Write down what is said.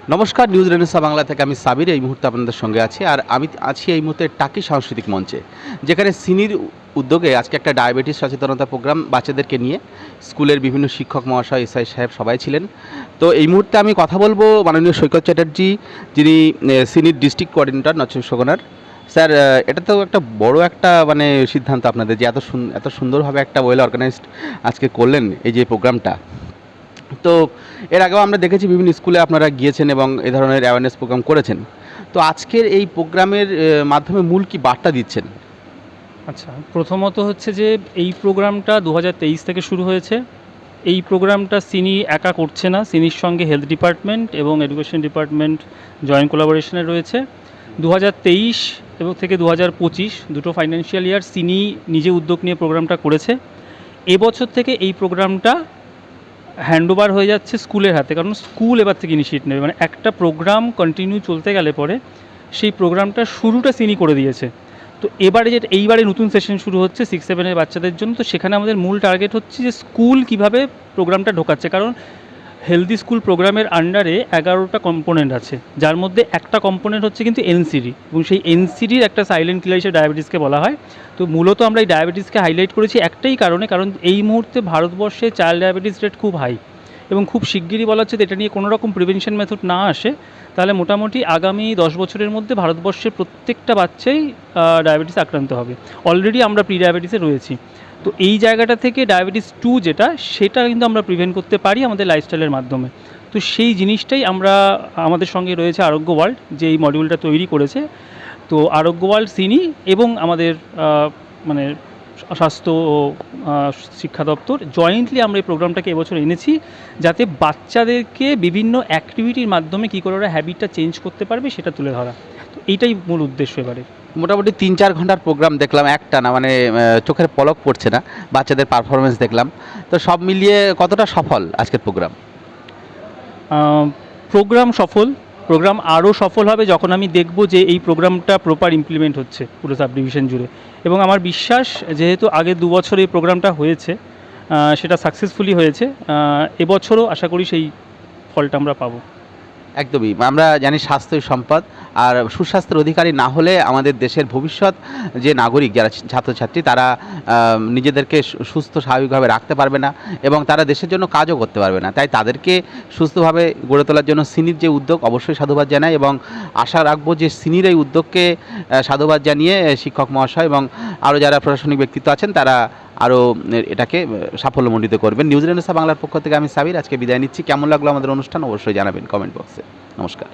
নমস্কার, news Renaissance Bangla থেকে আমি সাবির এই মুহূর্তে আপনাদের সঙ্গে আছি। আর আমি আছি এই মুহূর্তে টাকি সাংস্কৃতিক মঞ্চে, যেখানে সিনির উদ্যোগে আজকে একটা ডায়াবেটিস সচেতনতা প্রোগ্রাম বাচ্চাদেরকে নিয়ে স্কুলের বিভিন্ন শিক্ষক মহাশয়, এসআই সাহেব সবাই ছিলেন। তো এই মুহূর্তে আমি কথা বলবো মাননীয় সৈকত চ্যাটার্জি, যিনি সিনির ডিস্ট্রিক্ট কোঅর্ডিনেটর নর্থ চব্বিশ পরগনার। স্যার, এটা তো একটা বড় একটা সিদ্ধান্ত আপনাদের, যে এত সুন্দরভাবে একটা ওয়েল অর্গানাইজড আজকে করলেন এই যে প্রোগ্রামটা। তো এর আগেও আমরা দেখেছি বিভিন্ন স্কুলে আপনারা গিয়েছেন এবং এই ধরনের অ্যাওয়ারনেস প্রোগ্রাম করেছেন। তো আজকের এই প্রোগ্রামের মাধ্যমে মূল কি বার্তা দিচ্ছেন? আচ্ছা, প্রথমত হচ্ছে যে এই প্রোগ্রামটা 2023 থেকে শুরু হয়েছে। এই প্রোগ্রামটা সিনি একা করছে না, সিনির সঙ্গে হেলথ ডিপার্টমেন্ট এবং এডুকেশন ডিপার্টমেন্ট জয়েন্ট কোলাবোরেশনে রয়েছে। 2023 এবং থেকে 2025 দুটো ফাইন্যান্সিয়াল ইয়ার সিনি নিজে উদ্যোগ নিয়ে প্রোগ্রামটা করেছে। এবছর থেকে এই প্রোগ্রামটা হ্যান্ডওভার হয়ে যাচ্ছে স্কুলের হাতে, কারণ স্কুল এবার থেকে ইনিশিয়েট নেবে। মানে একটা প্রোগ্রাম কন্টিনিউ চলতে গেলে পরে সেই প্রোগ্রামটার শুরুটা সিনি করে দিয়েছে। তো এইবারে নতুন সেশন শুরু হচ্ছে 6-7 বাচ্চাদের জন্য। তো সেখানে আমাদের মূল টার্গেট হচ্ছে যে স্কুল কিভাবে প্রোগ্রামটা ঢোকাচ্ছে, কারণ হেলদি স্কুল প্রোগ্রামের আন্ডারে 11টা কম্পোনেন্ট আছে, যার মধ্যে একটা কম্পোনেন্ট হচ্ছে কিন্তু এনসিডি, এবং সেই এনসিডির একটা সাইলেন্ট কিলার হিসেবে ডায়াবেটিসকে বলা হয়। তো মূলত আমরা এই ডায়াবেটিসকে হাইলাইট করেছি একটাই কারণে, কারণ এই মুহূর্তে ভারতবর্ষে চাইল্ড ডায়াবেটিস রেট খুব হাই, এবং খুব শিগগিরই বলা হচ্ছে এটা নিয়ে কোনো রকম প্রিভেনশন মেথড না আসে তাহলে মোটামুটি আগামী 10 বছরের মধ্যে ভারতবর্ষের প্রত্যেকটা বাচ্চাই ডায়াবেটিস আক্রান্ত হবে। অলরেডি আমরা প্রি ডায়াবেটিসে রয়েছি। তো এই জায়গাটা থেকে ডায়াবেটিস 2 সেটা কিন্তু আমরা প্রিভেন্ট করতে পারি আমাদের লাইফস্টাইলের মাধ্যমে। তো সেই জিনিসটাই আমাদের সঙ্গে রয়েছে আরোগ্য ওয়ার্ল্ড, যে এই মডিউলটা তৈরি করেছে। তো আরোগ্য ওয়ার্ল্ড, সিনি এবং আমাদের মানে স্বাস্থ্য ও শিক্ষা দপ্তর জয়েন্টলি আমরা এই প্রোগ্রামটাকে এবছর এনেছি, যাতে বাচ্চাদেরকে বিভিন্ন অ্যাক্টিভিটির মাধ্যমে কী করে ওরা হ্যাবিটটা চেঞ্জ করতে পারবে সেটা তুলে ধরা। তো এইটাই মূল উদ্দেশ্য এবারে। মোটামুটি 3-4 ঘন্টার প্রোগ্রাম দেখলাম, একটা না, চোখের পলক পড়ছে না, বাচ্চাদের পারফরমেন্স দেখলাম। তো সব মিলিয়ে কতটা সফল আজকের প্রোগ্রাম? প্রোগ্রাম সফল। প্রোগ্রাম আরও সফল হবে যখন আমি দেখব যে এই প্রোগ্রামটা প্রপার ইমপ্লিমেন্ট হচ্ছে পুরো সাব ডিভিশন জুড়ে। এবং আমার বিশ্বাস, যেহেতু আগে 2 বছর এই প্রোগ্রামটা হয়েছে, সেটা সাকসেসফুলি হয়েছে, এবছরও আশা করি সেই ফলটা আমরা পাবো। একদমই। আমরা জানি স্বাস্থ্যই সম্পদ, আর সুস্বাস্থ্যের অধিকারী না হলে আমাদের দেশের ভবিষ্যৎ যে নাগরিক, যারা ছাত্রছাত্রী, তারা নিজেদেরকে সুস্থ স্বাভাবিকভাবে রাখতে পারবে না এবং তারা দেশের জন্য কাজও করতে পারবে না। তাই তাদেরকে সুস্থভাবে গড়ে তোলার জন্য সিনির যে উদ্যোগ, অবশ্যই সাধুবাদ জানাই, এবং আশা রাখবো যে সিনির এই উদ্যোগকে সাধুবাদ জানিয়ে শিক্ষক মহাশয় এবং আরও যারা প্রশাসনিক ব্যক্তিত্ব আছেন তারা আরও এটাকে সাফল্যমণ্ডিত করবেন। নিউজ রেনেসা বাংলার পক্ষ থেকে আমি সাবির আজকে বিদায় নিচ্ছি। কেমন লাগলো আমাদের অনুষ্ঠান অবশ্যই জানাবেন কমেন্ট বক্সে। নমস্কার।